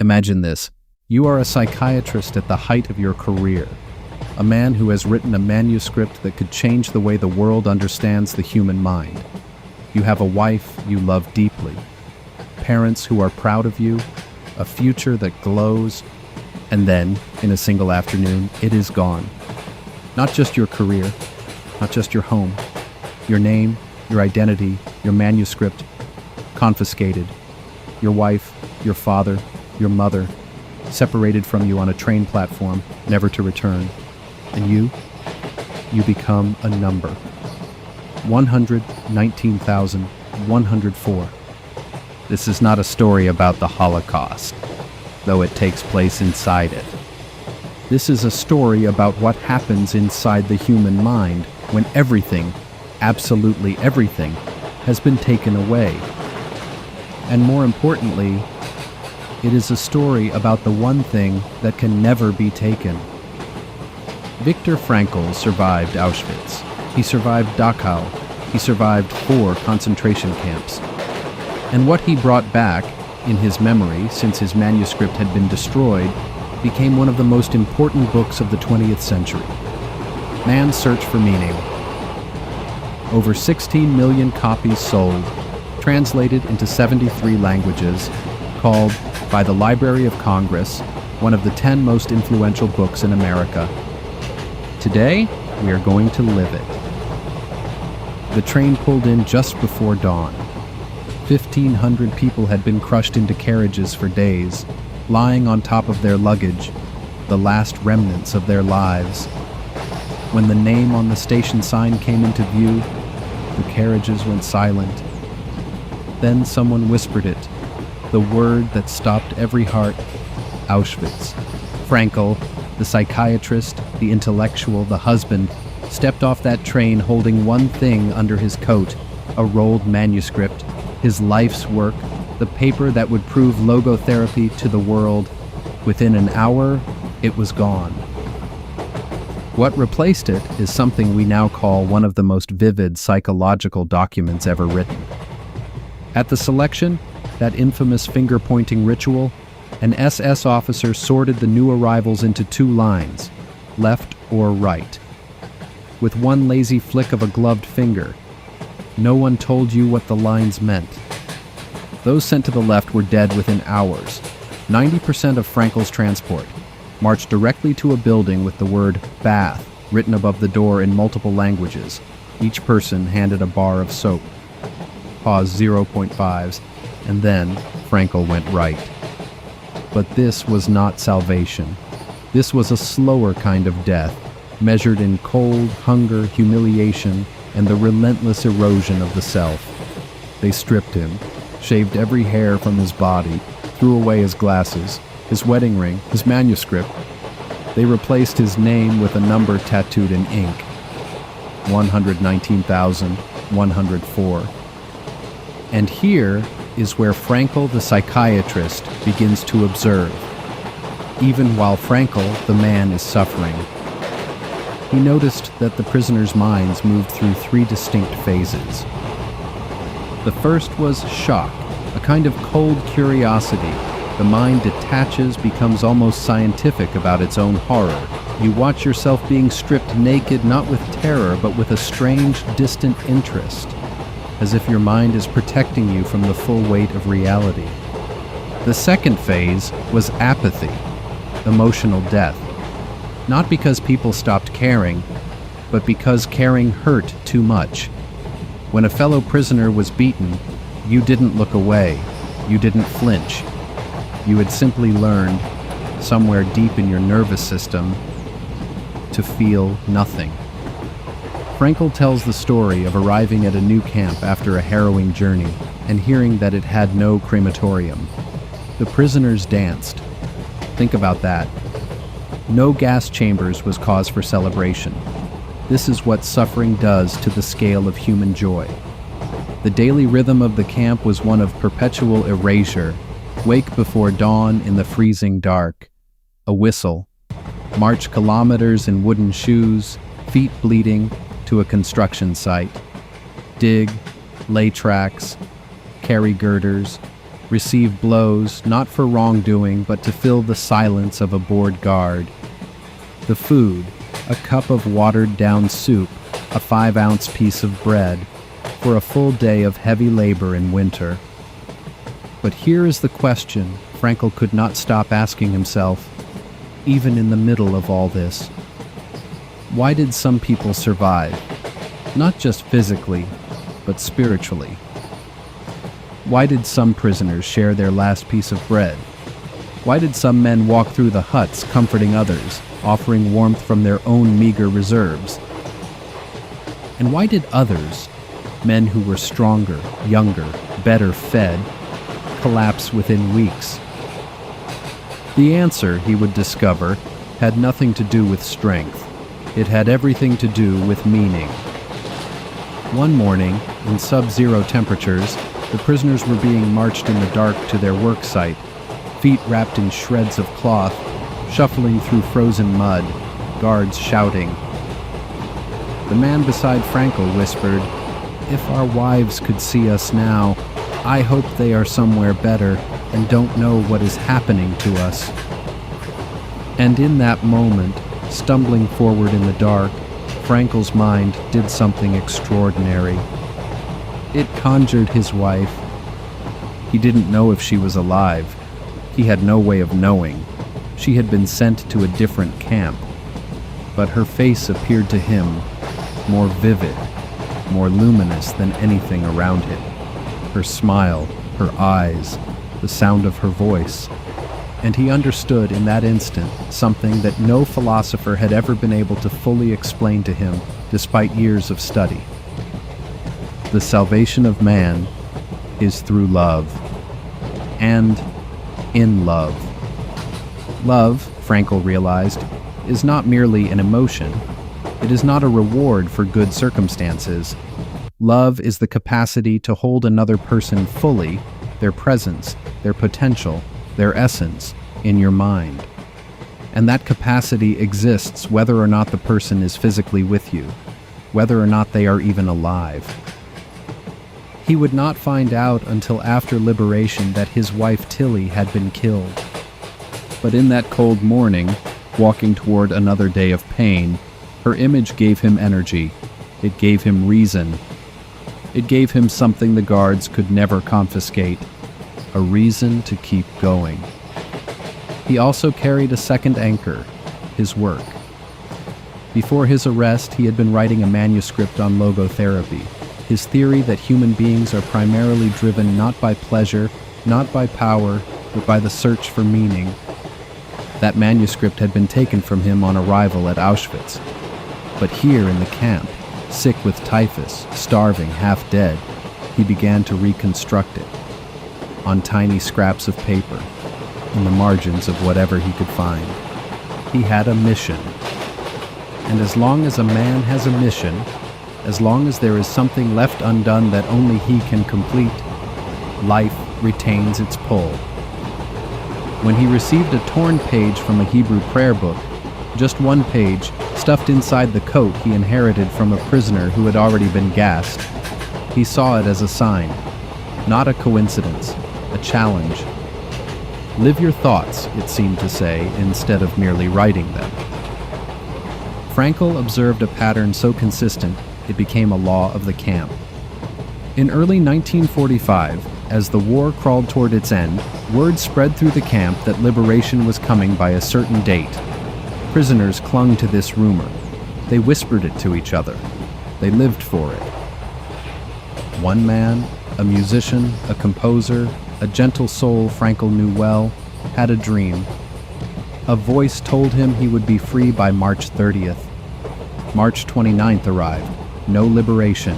Imagine this. You are a psychiatrist at the height of your career, a man who has written a manuscript that could change the way the world understands the human mind. You have a wife you love deeply, parents who are proud of you, a future that glows, and then, in a single afternoon, it is gone. Not just your career, not just your home, your name, your identity, your manuscript, confiscated. Your wife, your father, your mother, separated from you on a train platform, never to return. And you become a number. 119,104. This is not a story about the Holocaust, though it takes place inside it. This is a story about what happens inside the human mind when everything, absolutely everything, has been taken away. And more importantly, it is a story about the one thing that can never be taken. Viktor Frankl survived Auschwitz. He survived Dachau. He survived 4 concentration camps. And what he brought back, in his memory since his manuscript had been destroyed, became one of the most important books of the 20th century. Man's Search for Meaning. Over 16 million copies sold, translated into 73 languages, called, by the Library of Congress, one of the 10 most influential books in America. Today, we are going to live it. The train pulled in just before dawn. 1,500 people had been crushed into carriages for days, lying on top of their luggage, the last remnants of their lives. When the name on the station sign came into view, the carriages went silent. Then someone whispered it, the word that stopped every heart: Auschwitz. Frankl, the psychiatrist, the intellectual, the husband, stepped off that train holding one thing under his coat, a rolled manuscript, his life's work, the paper that would prove logotherapy to the world. Within an hour, it was gone. What replaced it is something we now call one of the most vivid psychological documents ever written. At the selection, that infamous finger-pointing ritual, an SS officer sorted the new arrivals into 2 lines, left or right. With one lazy flick of a gloved finger, no one told you what the lines meant. Those sent to the left were dead within hours. 90% of Frankl's transport marched directly to a building with the word bath written above the door in multiple languages. Each person handed a bar of soap. Pause 0.5s, and then Frankl went right. But this was not salvation. This was a slower kind of death, measured in cold, hunger, humiliation, and the relentless erosion of the self. They stripped him, shaved every hair from his body, threw away his glasses, his wedding ring, his manuscript. They replaced his name with a number tattooed in ink: 119,104. And here is where Frankl the psychiatrist begins to observe, even while Frankl the man is suffering. He noticed that the prisoners' minds moved through 3 distinct phases. The first was shock, a kind of cold curiosity. The mind detaches, becomes almost scientific about its own horror. You watch yourself being stripped naked, not with terror, but with a strange, distant interest, as if your mind is protecting you from the full weight of reality. The second phase was apathy, emotional death. Not because people stopped caring, but because caring hurt too much. When a fellow prisoner was beaten, you didn't look away, you didn't flinch. You had simply learned, somewhere deep in your nervous system, to feel nothing. Frankl tells the story of arriving at a new camp after a harrowing journey and hearing that it had no crematorium. The prisoners danced. Think about that. No gas chambers was cause for celebration. This is what suffering does to the scale of human joy. The daily rhythm of the camp was one of perpetual erasure, wake before dawn in the freezing dark, a whistle, march kilometers in wooden shoes, feet bleeding, to a construction site, dig, lay tracks, carry girders, receive blows not for wrongdoing but to fill the silence of a bored guard. The food, a cup of watered-down soup, a 5-ounce piece of bread, for a full day of heavy labor in winter. But here is the question Frankl could not stop asking himself, even in the middle of all this. Why did some people survive? Not just physically, but spiritually. Why did some prisoners share their last piece of bread? Why did some men walk through the huts comforting others, offering warmth from their own meager reserves? And why did others, men who were stronger, younger, better fed, collapse within weeks? The answer, he would discover, had nothing to do with strength. It had everything to do with meaning. One morning, in sub-zero temperatures, the prisoners were being marched in the dark to their work site, feet wrapped in shreds of cloth, shuffling through frozen mud, guards shouting. The man beside Frankl whispered, "If our wives could see us now, I hope they are somewhere better and don't know what is happening to us." And in that moment, stumbling forward in the dark, Frankl's mind did something extraordinary. It conjured his wife. He didn't know if she was alive. He had no way of knowing. She had been sent to a different camp. But her face appeared to him more vivid, more luminous than anything around him. Her smile, her eyes, the sound of her voice. And he understood in that instant something that no philosopher had ever been able to fully explain to him despite years of study. The salvation of man is through love, and in love. Love, Frankl realized, is not merely an emotion. It is not a reward for good circumstances. Love is the capacity to hold another person fully, their presence, their potential, their essence, in your mind. And that capacity exists whether or not the person is physically with you, whether or not they are even alive. He would not find out until after liberation that his wife Tilly had been killed. But in that cold morning, walking toward another day of pain, her image gave him energy. It gave him reason. It gave him something the guards could never confiscate, a reason to keep going. He also carried a second anchor, his work. Before his arrest, he had been writing a manuscript on logotherapy, his theory that human beings are primarily driven not by pleasure, not by power, but by the search for meaning. That manuscript had been taken from him on arrival at Auschwitz. But here in the camp, sick with typhus, starving, half dead, he began to reconstruct it, on tiny scraps of paper, in the margins of whatever he could find. He had a mission. And as long as a man has a mission, as long as there is something left undone that only he can complete, life retains its pull. When he received a torn page from a Hebrew prayer book, just one page, stuffed inside the coat he inherited from a prisoner who had already been gassed, he saw it as a sign, not a coincidence, a challenge. Live your thoughts, it seemed to say, instead of merely writing them. Frankl observed a pattern so consistent it became a law of the camp. In early 1945, as the war crawled toward its end, word spread through the camp that liberation was coming by a certain date. Prisoners clung to this rumor. They whispered it to each other. They lived for it. One man, a musician, a composer, a gentle soul Frankl knew well, had a dream. A voice told him he would be free by March 30th. March 29th arrived. No liberation.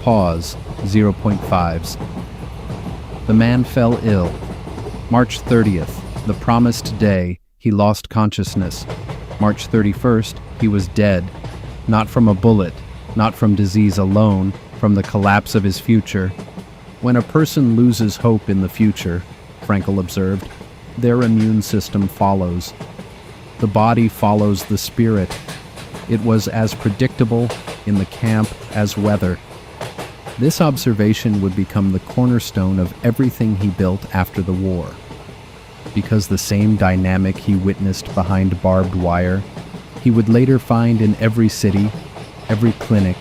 Pause, 0.5s. The man fell ill. March 30th, the promised day, he lost consciousness. March 31st, he was dead. Not from a bullet, not from disease alone, from the collapse of his future. When a person loses hope in the future, Frankl observed, their immune system follows. The body follows the spirit. It was as predictable in the camp as weather. This observation would become the cornerstone of everything he built after the war. Because the same dynamic he witnessed behind barbed wire, he would later find in every city, every clinic,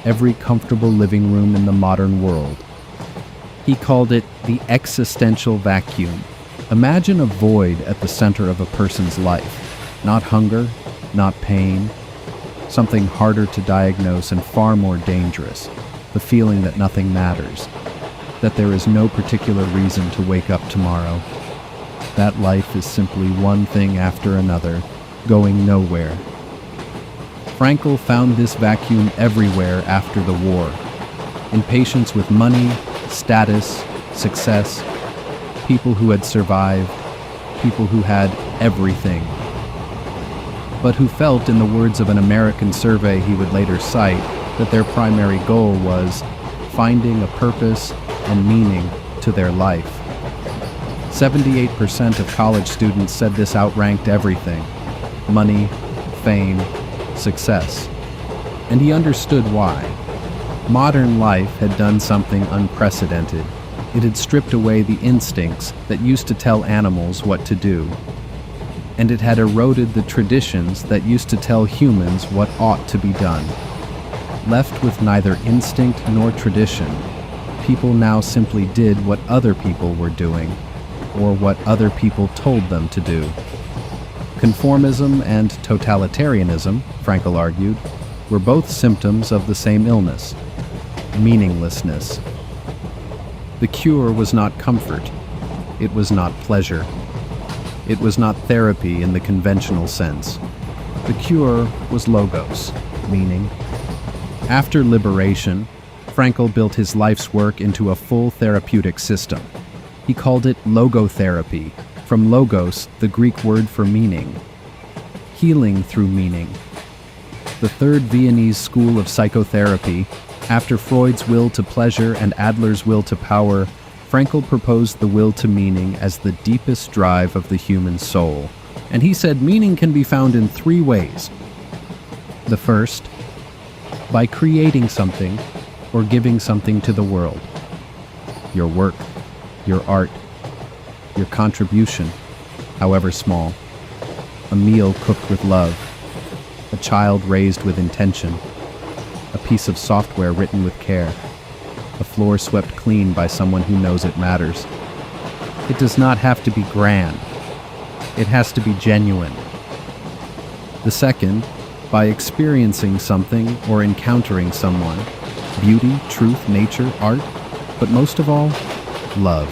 every comfortable living room in the modern world. He called it the existential vacuum. Imagine a void at the center of a person's life. Not hunger, not pain, something harder to diagnose and far more dangerous. The feeling that nothing matters, that there is no particular reason to wake up tomorrow. That life is simply one thing after another, going nowhere. Frankl found this vacuum everywhere after the war. In patients with money, status, success, people who had survived, people who had everything, but who felt, in the words of an American survey he would later cite, that their primary goal was finding a purpose and meaning to their life. 78% of college students said this outranked everything: money, fame, success. And he understood why. Modern life had done something unprecedented. It had stripped away the instincts that used to tell animals what to do. And it had eroded the traditions that used to tell humans what ought to be done. Left with neither instinct nor tradition, people now simply did what other people were doing, or what other people told them to do. Conformism and totalitarianism, Frankl argued, were both symptoms of the same illness: meaninglessness. The cure was not comfort. It was not pleasure. It was not therapy in the conventional sense. The cure was logos, meaning. After liberation, Frankl built his life's work into a full therapeutic system. He called it logotherapy, from logos, the Greek word for meaning. Healing through meaning. The third Viennese school of psychotherapy, after Freud's will to pleasure and Adler's will to power, Frankl proposed the will to meaning as the deepest drive of the human soul. And he said meaning can be found in three ways. The first, by creating something or giving something to the world. Your work, your art, your contribution, however small. A meal cooked with love, a child raised with intention, a piece of software written with care, a floor swept clean by someone who knows it matters. It does not have to be grand. It has to be genuine. The second, by experiencing something or encountering someone. Beauty, truth, nature, art, but most of all, love.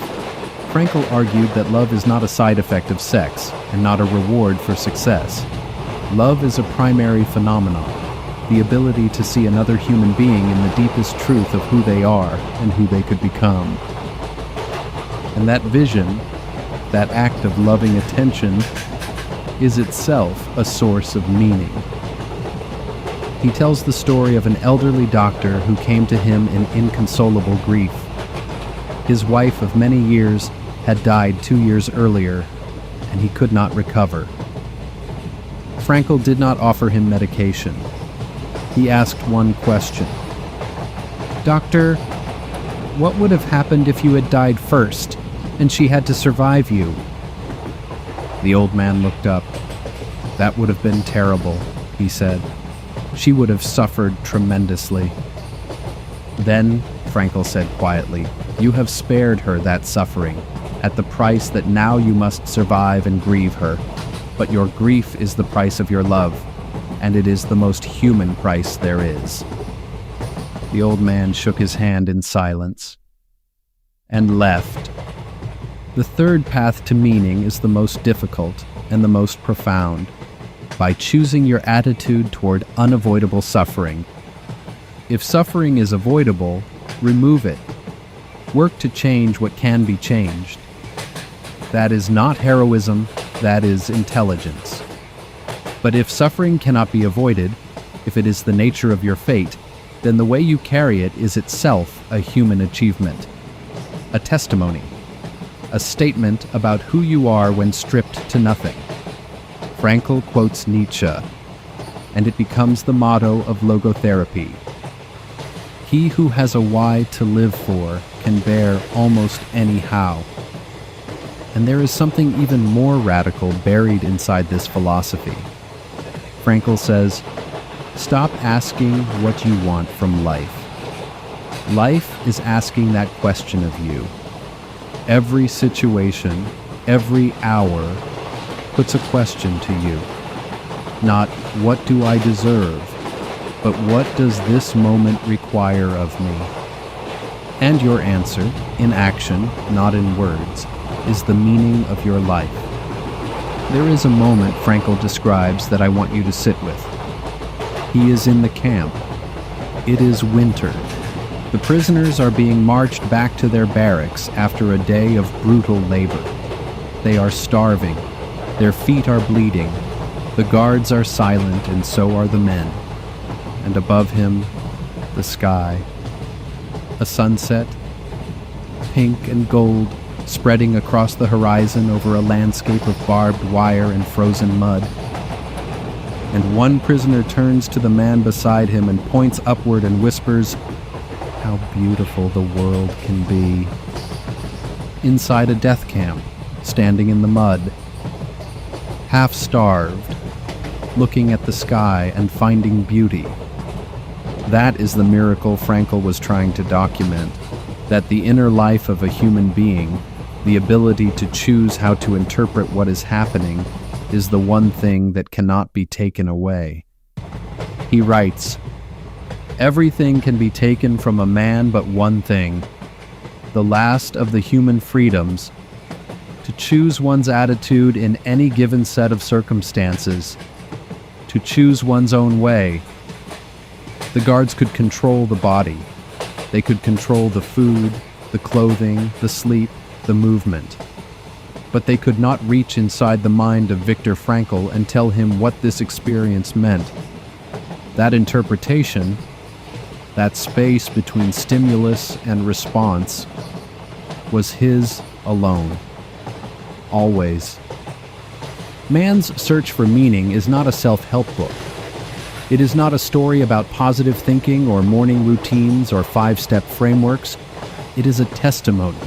Frankl argued that love is not a side effect of sex and not a reward for success. Love is a primary phenomenon, the ability to see another human being in the deepest truth of who they are and who they could become. And that vision, that act of loving attention, is itself a source of meaning. He tells the story of an elderly doctor who came to him in inconsolable grief. His wife of many years had died 2 years earlier, and he could not recover. Frankl did not offer him medication. He asked one question. "Doctor, what would have happened if you had died first, and she had to survive you?" The old man looked up. "That would have been terrible," he said. "She would have suffered tremendously." "Then," Frankl said quietly, "you have spared her that suffering, at the price that now you must survive and grieve her. But your grief is the price of your love, and it is the most human price there is." The old man shook his hand in silence and left. The third path to meaning is the most difficult and the most profound. By choosing your attitude toward unavoidable suffering. If suffering is avoidable, remove it. Work to change what can be changed. That is not heroism, that is intelligence. But if suffering cannot be avoided, if it is the nature of your fate, then the way you carry it is itself a human achievement. A testimony. A statement about who you are when stripped to nothing. Frankl quotes Nietzsche, and it becomes the motto of logotherapy. He who has a why to live for can bear almost any how. And there is something even more radical buried inside this philosophy. Frankl says, stop asking what you want from life. Life is asking that question of you. Every situation, every hour, puts a question to you. Not, what do I deserve? But what does this moment require of me? And your answer, in action, not in words, is the meaning of your life. There is a moment Frankl describes that I want you to sit with. He is in the camp. It is winter. The prisoners are being marched back to their barracks after a day of brutal labor. They are starving. Their feet are bleeding. The guards are silent, and so are the men. And above him, the sky. A sunset, pink and gold, spreading across the horizon over a landscape of barbed wire and frozen mud. And one prisoner turns to the man beside him and points upward and whispers, "How beautiful the world can be." Inside a death camp, standing in the mud, half-starved, looking at the sky and finding beauty. That is the miracle Frankl was trying to document, that the inner life of a human being, the ability to choose how to interpret what is happening, is the one thing that cannot be taken away. He writes, "Everything can be taken from a man but one thing, the last of the human freedoms, to choose one's attitude in any given set of circumstances, to choose one's own way." The guards could control the body. They could control the food, the clothing, the sleep, the movement. But they could not reach inside the mind of Viktor Frankl and tell him what this experience meant. That interpretation, that space between stimulus and response, was his alone. Always. Man's Search for Meaning is not a self-help book. It is not a story about positive thinking or morning routines or 5-step frameworks. It is a testimony.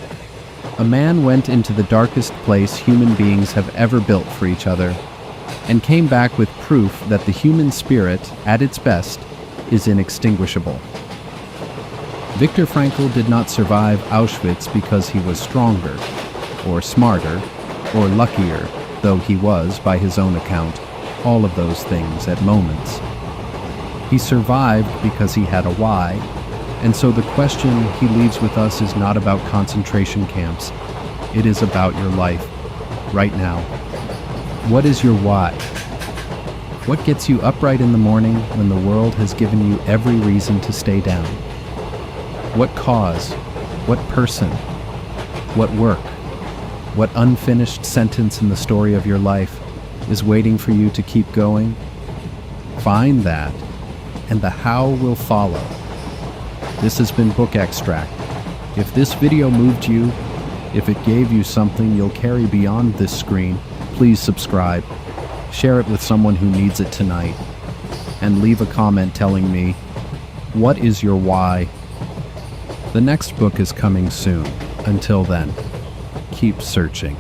A man went into the darkest place human beings have ever built for each other and came back with proof that the human spirit, at its best, is inextinguishable. Viktor Frankl did not survive Auschwitz because he was stronger, or smarter, or luckier, though he was, by his own account, all of those things at moments. He survived because he had a why, and so the question he leaves with us is not about concentration camps. It is about your life, right now. What is your why? What gets you upright in the morning when the world has given you every reason to stay down? What cause? What person? What work? What unfinished sentence in the story of your life is waiting for you to keep going? Find that, and the how will follow. This has been Book Extract. If this video moved you, if it gave you something you'll carry beyond this screen, please subscribe, share it with someone who needs it tonight, and leave a comment telling me, what is your why? The next book is coming soon. Until then, keep searching.